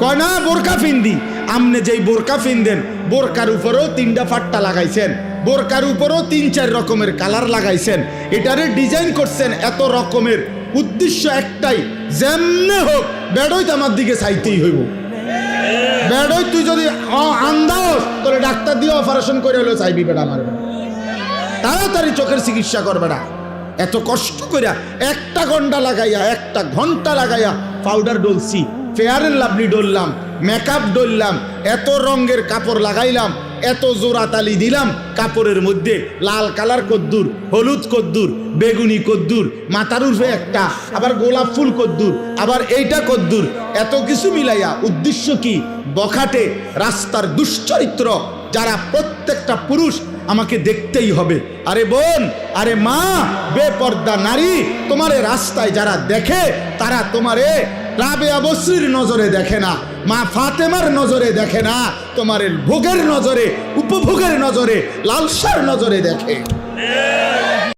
কয় না বোরকা ফিন্দি। আমনে যেই বোরকা ফিনদেন বোরকার উপরেও 3টা ফাট্টা লাগাইছেন, বোরকার উপরেও 3-4 রকমের কালার লাগাইছেন, এটারে ডিজাইন করছেন এত রকমের, উদ্দেশ্য একটাই, যেমনে হোক বেড়ই তো আমার দিকে চাইতেই হইব। বেড়ই তুই যদি আন্দাজ তোরে ডাক্তার দিয়ে অপারেশন করে হলেও চাইবি বেড়া আমার, তাড়াতাড়ি চোখের চিকিৎসা করবে না। এত কষ্ট করিয়া 1 ঘন্টা লাগাইয়া পাউডার ডলছি, ফেয়ার এন্ড লাভলি ডললাম, মেকআপ ডললাম, এত রঙের কাপড় লাগাইলাম, এত জোড়া তালি দিলাম কাপড়ের মধ্যে, লাল কালার কদ্দুর, হলুদ কদ্দুর, বেগুনি কদ্দুর, মাথার উর্ফে একটা, আবার গোলাপ ফুল কদ্দুর, আবার এইটা কদ্দুর, এত কিছু মিলাইয়া উদ্দেশ্য কি? বখাটে রাস্তার দুশ্চরিত্র যারা প্রত্যেকটা পুরুষ আমাকে দেখতেই হবে। আরে বোন, আরে মা, বেপর্দা নারী, তোমারে রাস্তায় যারা দেখে তারা তোমারে রাবেয়া বসরির নজরে দেখে না, মা ফাতেমার নজরে দেখে না, তোমার ভোগের নজরে, উপভোগের নজরে, লালসার নজরে দেখে।